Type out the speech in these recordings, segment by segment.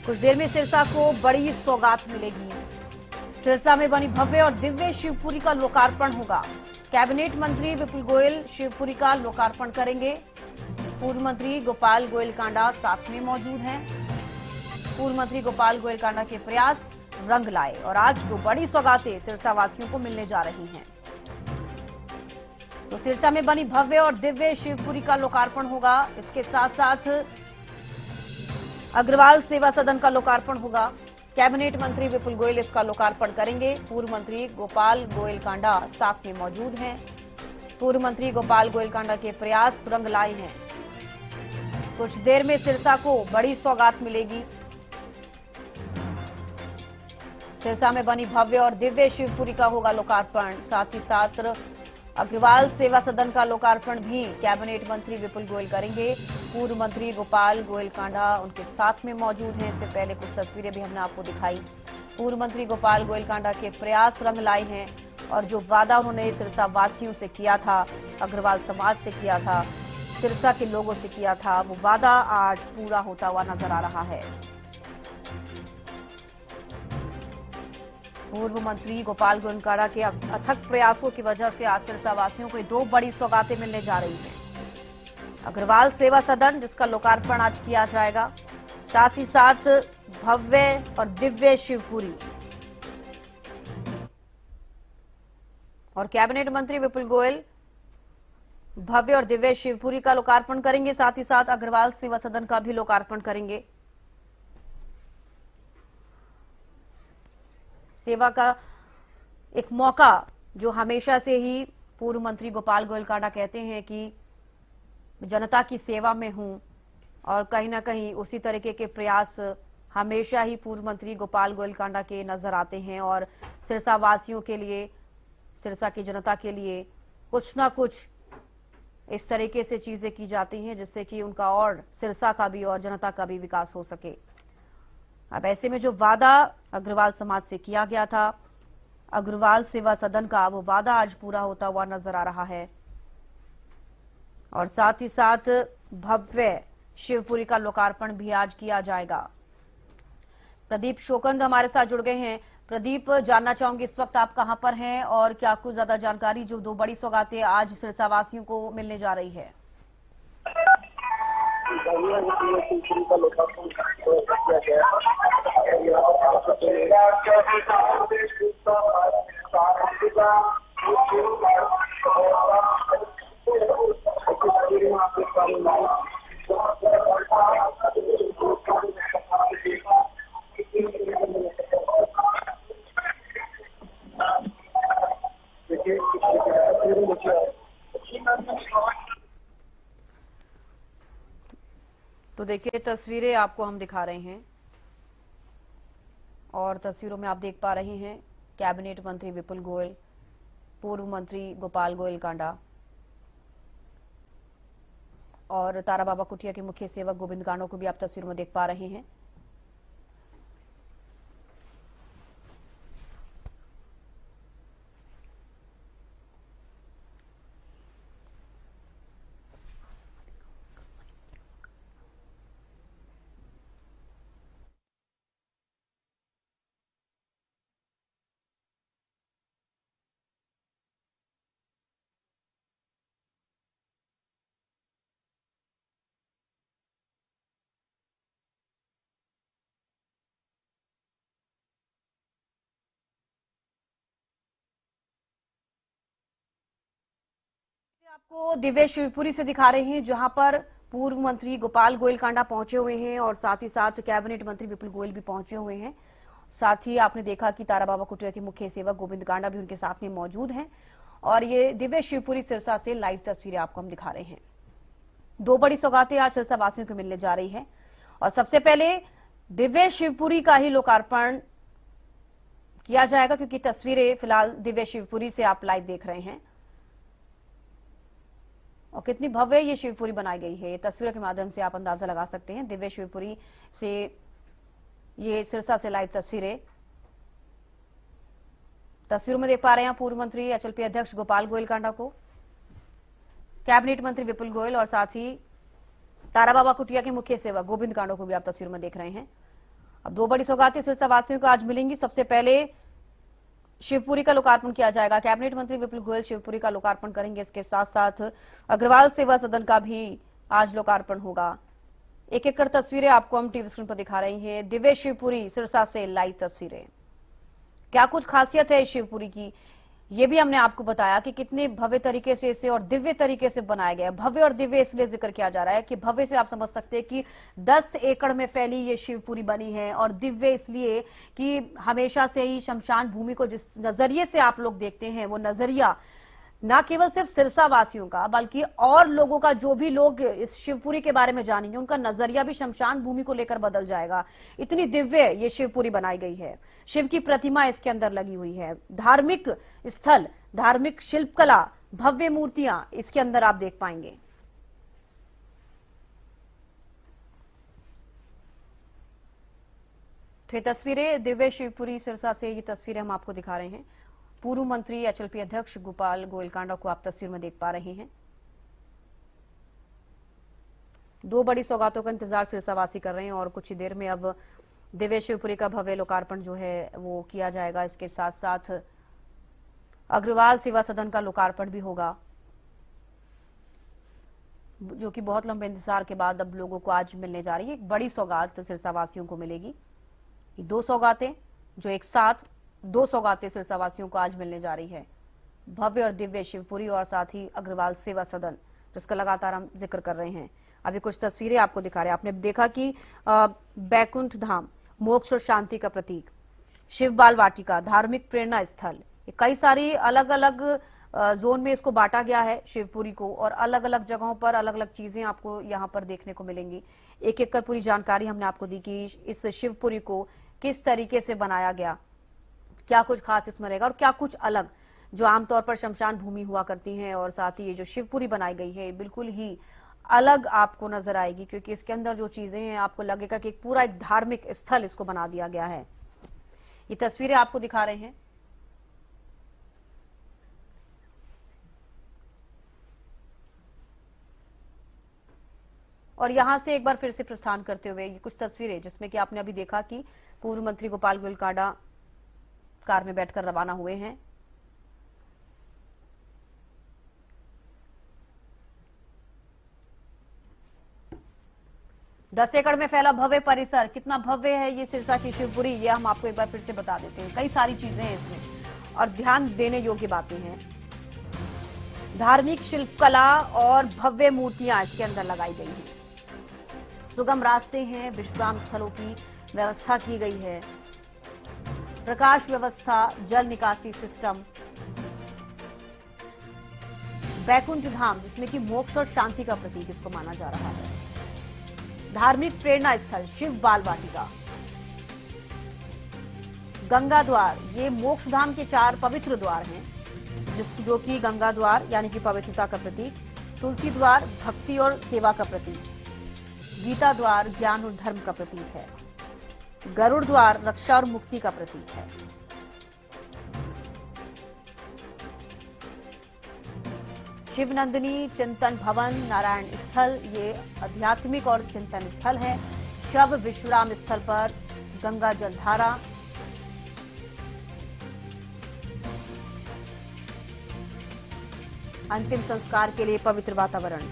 कुछ देर में सिरसा को बड़ी सौगात मिलेगी। सिरसा में बनी भव्य और दिव्य शिवपुरी का लोकार्पण होगा। कैबिनेट मंत्री विपुल गोयल शिवपुरी का लोकार्पण करेंगे। पूर्व मंत्री गोपाल गोयल कांडा साथ में मौजूद हैं। पूर्व मंत्री गोपाल गोयल कांडा के प्रयास रंग लाए और आज दो बड़ी सौगातें सिरसा वासियों को मिलने जा रही हैं। तो सिरसा में बनी भव्य और दिव्य शिवपुरी का लोकार्पण होगा। इसके साथ साथ अग्रवाल सेवा सदन का लोकार्पण होगा। कैबिनेट मंत्री विपुल गोयल इसका लोकार्पण करेंगे। पूर्व मंत्री गोपाल गोयल कांडा साथ में मौजूद हैं। पूर्व मंत्री गोपाल गोयल कांडा के प्रयास रंग लाए हैं। कुछ देर में सिरसा को बड़ी सौगात मिलेगी। सिरसा में बनी भव्य और दिव्य शिवपुरी का होगा लोकार्पण। साथ ही साथ अग्रवाल सेवा सदन का लोकार्पण भी कैबिनेट मंत्री विपुल गोयल करेंगे। पूर्व मंत्री गोपाल गोयल कांडा उनके साथ में मौजूद हैं। इससे पहले कुछ तस्वीरें भी हमने आपको दिखाई। पूर्व मंत्री गोपाल गोयल कांडा के प्रयास रंग लाए हैं और जो वादा उन्होंने सिरसा वासियों से किया था, अग्रवाल समाज से किया था, सिरसा के लोगों से किया था, वो वादा आज पूरा होता हुआ नजर आ रहा है। पूर्व मंत्री गोपाल गोयल कांडा के अथक प्रयासों की वजह से आज सिरसा वासियों को दो बड़ी सौगातें मिलने जा रही हैं। अग्रवाल सेवा सदन जिसका लोकार्पण आज किया जाएगा, साथ ही साथ भव्य और दिव्य शिवपुरी और कैबिनेट मंत्री विपुल गोयल भव्य और दिव्य शिवपुरी का लोकार्पण करेंगे। साथ ही साथ अग्रवाल सेवा सदन का भी लोकार्पण करेंगे। सेवा का एक मौका जो हमेशा से ही पूर्व मंत्री गोपाल गोयल कांडा कहते हैं कि जनता की सेवा में हूं और कहीं ना कहीं उसी तरीके के प्रयास हमेशा ही पूर्व मंत्री गोपाल गोयल कांडा के नजर आते हैं और सिरसा वासियों के लिए, सिरसा की जनता के लिए कुछ ना कुछ इस तरीके से चीजें की जाती हैं जिससे कि उनका और सिरसा का भी और जनता का भी विकास हो सके। अब ऐसे में जो वादा अग्रवाल समाज से किया गया था, अग्रवाल सेवा सदन का, वो वादा आज पूरा होता हुआ नजर आ रहा है और साथ ही साथ भव्य शिवपुरी का लोकार्पण भी आज किया जाएगा। प्रदीप शोकंद हमारे साथ जुड़ गए हैं। प्रदीप, जानना चाहूंगी इस वक्त आप कहां पर हैं और क्या कुछ ज्यादा जानकारी जो दो बड़ी सौगातें आज सिरसा वासियों को मिलने जा रही है? तो देखिए तस्वीरें आपको हम दिखा रहे हैं और तस्वीरों में आप देख पा रहे हैं कैबिनेट मंत्री विपुल गोयल, पूर्व मंत्री गोपाल गोयल कांडा और ताराबाबा कुटिया के मुख्य सेवक गोविंद कांडा को भी आप तस्वीरों में देख पा रहे हैं। आपको दिव्य शिवपुरी से दिखा रहे हैं जहां पर पूर्व मंत्री गोपाल गोयल कांडा पहुंचे हुए हैं और साथ ही साथ कैबिनेट मंत्री विपुल गोयल भी पहुंचे हुए हैं। साथ ही आपने देखा कि ताराबाबा कुटिया के मुख्य सेवक गोविंद कांडा भी उनके साथ में मौजूद हैं और ये दिव्य शिवपुरी सिरसा से लाइव तस्वीरें आपको हम दिखा रहे हैं। दो बड़ी सौगातें आज सिरसा वासियों को मिलने जा रही है और सबसे पहले दिव्य शिवपुरी का ही लोकार्पण किया जाएगा क्योंकि तस्वीरें फिलहाल दिव्य शिवपुरी से आप लाइव देख रहे हैं और कितनी भव्य ये शिवपुरी बनाई गई है, ये तस्वीरों के माध्यम से आप अंदाजा लगा सकते हैं। दिव्य शिवपुरी से ये सिरसा से लाइव तस्वीरों में देख पा रहे हैं पूर्व मंत्री एचएलपी अध्यक्ष गोपाल गोयल कांडा को, कैबिनेट मंत्री विपुल गोयल और साथ ही ताराबाबा कुटिया के मुख्य सेवक गोविंद कांडा को भी आप तस्वीरों में देख रहे हैं। अब 2 बड़ी सौगातें सिरसा वासियों को आज मिलेंगी। सबसे पहले शिवपुरी का लोकार्पण किया जाएगा। कैबिनेट मंत्री विपुल गोयल शिवपुरी का लोकार्पण करेंगे। इसके साथ साथ अग्रवाल सेवा सदन का भी आज लोकार्पण होगा। एक एक कर तस्वीरें आपको हम टीवी स्क्रीन पर दिखा रही हैं। दिव्य शिवपुरी सिरसा से लाइव तस्वीरें। क्या कुछ खासियत है शिवपुरी की, ये भी हमने आपको बताया कि कितने भव्य तरीके से इसे और दिव्य तरीके से बनाया गया है। भव्य और दिव्य इसलिए जिक्र किया जा रहा है कि भव्य से आप समझ सकते हैं कि 10 एकड़ में फैली ये शिवपुरी बनी है, और दिव्य इसलिए कि हमेशा से ही शमशान भूमि को जिस नजरिए से आप लोग देखते हैं, वो नजरिया न केवल सिर्फ सिरसा वासियों का बल्कि और लोगों का, जो भी लोग इस शिवपुरी के बारे में जानेंगे उनका नजरिया भी शमशान भूमि को लेकर बदल जाएगा। इतनी दिव्य ये शिवपुरी बनाई गई है। शिव की प्रतिमा इसके अंदर लगी हुई है। धार्मिक स्थल, धार्मिक शिल्पकला, भव्य मूर्तियां इसके अंदर आप देख पाएंगे। तो ये तस्वीरें दिव्य शिवपुरी सिरसा से, ये तस्वीरें हम आपको दिखा रहे हैं। पूर्व मंत्री एचएलपी अध्यक्ष गोपाल गोयलकांडा को आप तस्वीर में देख पा रहे हैं। 2 बड़ी सौगातों का इंतजार सिरसावासी कर रहे हैं और कुछ ही देर में अब दिव्य शिवपुरी का भव्य लोकार्पण जो है वो किया जाएगा। इसके साथ साथ अग्रवाल सेवा सदन का लोकार्पण भी होगा, जो कि बहुत लंबे इंतजार के बाद अब लोगों को आज मिलने जा रही है। एक बड़ी सौगात सिरसावासियों को मिलेगी। 2 सौगातें जो एक साथ 2 सौगातें सिरसावासियों को आज मिलने जा रही है। भव्य और दिव्य शिवपुरी और साथ ही अग्रवाल सेवा सदन, जिसका लगातार हम जिक्र कर रहे हैं। अभी कुछ तस्वीरें आपको दिखा रहे हैं। आपने देखा कि बैकुंठ धाम मोक्ष और शांति का प्रतीक, शिव बाल वाटिका धार्मिक प्रेरणा स्थल, कई सारी अलग अलग जोन में इसको बांटा गया है शिवपुरी को, और अलग अलग जगहों पर अलग अलग चीजें आपको यहाँ पर देखने को मिलेंगी। एक एक कर पूरी जानकारी हमने आपको दी कि इस शिवपुरी को किस तरीके से बनाया गया, क्या कुछ खास इसमें रहेगा और क्या कुछ अलग, जो आमतौर पर शमशान भूमि हुआ करती हैं। और साथ ही ये जो शिवपुरी बनाई गई है बिल्कुल ही अलग आपको नजर आएगी, क्योंकि इसके अंदर जो चीजें हैं आपको लगेगा कि पूरा एक धार्मिक स्थल इसको बना दिया गया है। ये तस्वीरें आपको दिखा रहे हैं। और यहां से एक बार फिर से प्रस्थान करते हुए ये कुछ तस्वीरें, जिसमें कि आपने अभी देखा कि पूर्व मंत्री गोपाल गोयलकांडा कार में बैठकर रवाना हुए हैं। दस एकड़ में फैला भव्य परिसर, कितना भव्य है ये सिरसा की शिवपुरी, ये हम आपको एक बार फिर से बता देते हैं। कई सारी चीजें हैं इसमें और ध्यान देने योग्य बातें हैं। धार्मिक शिल्पकला और भव्य मूर्तियां इसके अंदर लगाई गई हैं। सुगम रास्ते हैं, विश्राम स्थलों की व्यवस्था की गई है, प्रकाश व्यवस्था, जल निकासी सिस्टम, बैकुंठ धाम जिसमें कि मोक्ष और शांति का प्रतीक इसको माना जा रहा है, धार्मिक प्रेरणा स्थल शिव बाल वाटिका, गंगा द्वार, ये मोक्ष धाम के 4 पवित्र द्वार हैं, जो कि गंगा द्वार यानी कि पवित्रता का प्रतीक, तुलसी द्वार भक्ति और सेवा का प्रतीक, गीता द्वार ज्ञान और धर्म का प्रतीक है, गरुड़ द्वार रक्षा और मुक्ति का प्रतीक है। शिवनंदिनी चिंतन भवन नारायण स्थल, ये आध्यात्मिक और चिंतन स्थल है। शव विश्राम स्थल पर गंगा जलधारा, अंतिम संस्कार के लिए पवित्र वातावरण।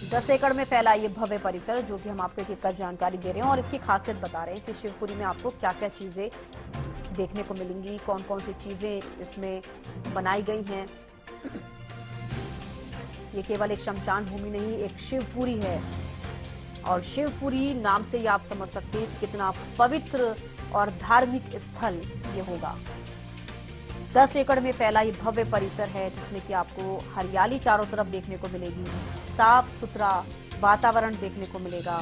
दस एकड़ में फैला ये भव्य परिसर, जो कि हम आपको एक एक जानकारी दे रहे हैं और इसकी खासियत बता रहे हैं कि शिवपुरी में आपको क्या क्या चीजें देखने को मिलेंगी, कौन कौन सी चीजें इसमें बनाई गई हैं। ये केवल एक शमशान भूमि नहीं, एक शिवपुरी है, और शिवपुरी नाम से ही आप समझ सकते हैं कितना पवित्र और धार्मिक स्थल ये होगा। 10 एकड़ में फैला ये भव्य परिसर है, जिसमें कि आपको हरियाली चारों तरफ देखने को मिलेगी, साफ सुथरा वातावरण देखने को मिलेगा,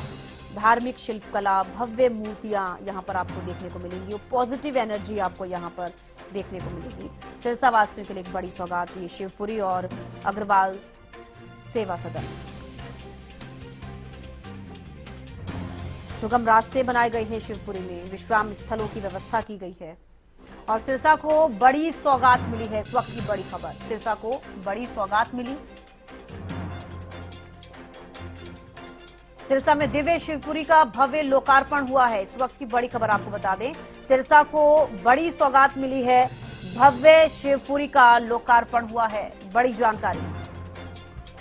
धार्मिक शिल्पकला, भव्य मूर्तियां यहाँ पर आपको देखने को मिलेंगी, और पॉजिटिव एनर्जी आपको यहाँ पर देखने को मिलेगी। सिरसा वासियों के लिए एक बड़ी सौगात ये शिवपुरी और अग्रवाल सेवा सदन। सुगम रास्ते बनाए गए हैं शिवपुरी में, विश्राम स्थलों की व्यवस्था की गई है, और सिरसा को बड़ी सौगात मिली है। इस वक्त की बड़ी खबर, सिरसा को बड़ी सौगात मिली। सिरसा में दिव्य शिवपुरी का भव्य लोकार्पण हुआ है। इस वक्त की बड़ी खबर आपको बता दें, सिरसा को बड़ी सौगात मिली है, भव्य शिवपुरी का लोकार्पण हुआ है। बड़ी जानकारी,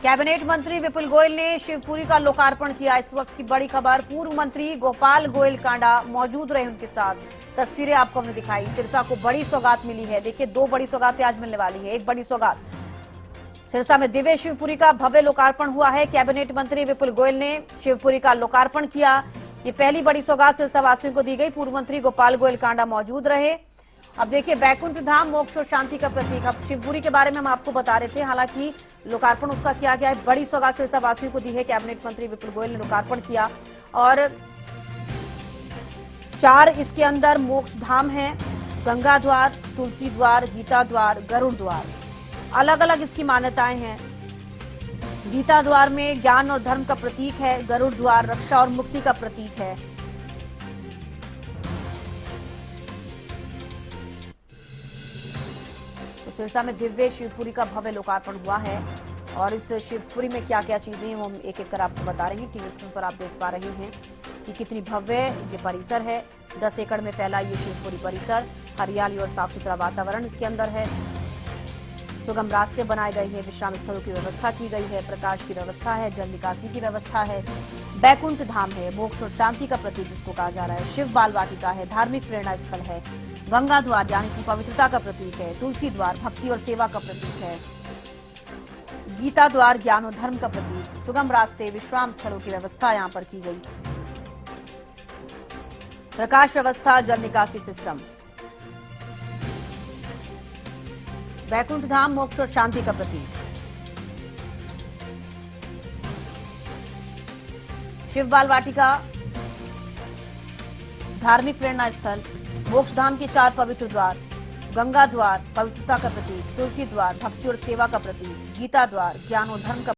कैबिनेट मंत्री विपुल गोयल ने शिवपुरी का लोकार्पण किया। इस वक्त की बड़ी खबर, पूर्व मंत्री गोपाल गोयल कांडा मौजूद रहे उनके साथ। तस्वीरें आपको हमने दिखाई। सिरसा को बड़ी सौगात मिली है। देखिए, 2 बड़ी सौगातें आज मिलने वाली है। एक बड़ी सौगात, सिरसा में दिव्य शिवपुरी का भव्य लोकार्पण हुआ है। कैबिनेट मंत्री विपुल गोयल ने शिवपुरी का लोकार्पण किया। ये पहली बड़ी सौगात सिरसा वासियों को दी गई। पूर्व मंत्री गोपाल गोयल कांडा मौजूद रहे। अब देखिए, बैकुंठ धाम मोक्ष और शांति का प्रतीक। अब शिवपुरी के बारे में हम आपको बता रहे थे, हालांकि लोकार्पण उसका किया गया है। बड़ी सौगात सिरसा वासियों को दी है। कैबिनेट मंत्री विपुल गोयल ने लोकार्पण किया और 4 इसके अंदर मोक्ष धाम है, गंगा द्वार, तुलसी द्वार, गीता द्वार, गरुड़ द्वार। अलग अलग इसकी मान्यताएं हैं। गीता द्वार में ज्ञान और धर्म का प्रतीक है, गरुड़ द्वार रक्षा और मुक्ति का प्रतीक है। तो सिरसा में दिव्य शिवपुरी का भव्य लोकार्पण हुआ है और इस शिवपुरी में क्या क्या चीजें हैं वो हम एक एक कर आपको बता रहे हैं। टीवी स्क्रीन पर आप देख पा रहे हैं कि कितनी भव्य ये परिसर है। 10 एकड़ में फैला ये शिवपुरी परिसर, हरियाली और साफ सुथरा वातावरण इसके अंदर है। सुगम रास्ते बनाए गए हैं, विश्राम स्थलों की व्यवस्था की गई है, प्रकाश की व्यवस्था है, जल निकासी की व्यवस्था है। बैकुंठ धाम है, मोक्ष और शांति का प्रतीक जिसको कहा जा रहा है। शिव बाल वाटिका है, धार्मिक प्रेरणा स्थल है। गंगा द्वार यानी कि पवित्रता का प्रतीक है। तुलसी द्वार भक्ति और सेवा का प्रतीक है। गीता द्वार ज्ञान और धर्म का प्रतीक। सुगम रास्ते, विश्राम स्थलों की व्यवस्था यहाँ पर की गई। प्रकाश व्यवस्था, जल निकासी सिस्टम। बैकुंठ धाम मोक्ष और शांति का प्रतीक। शिव बाल वाटिका, धार्मिक प्रेरणा स्थल। मोक्ष धाम के 4 पवित्र द्वार। गंगा द्वार पवित्रता का प्रतीक। तुलसी द्वार भक्ति और सेवा का प्रतीक। गीता द्वार ज्ञान और धर्म का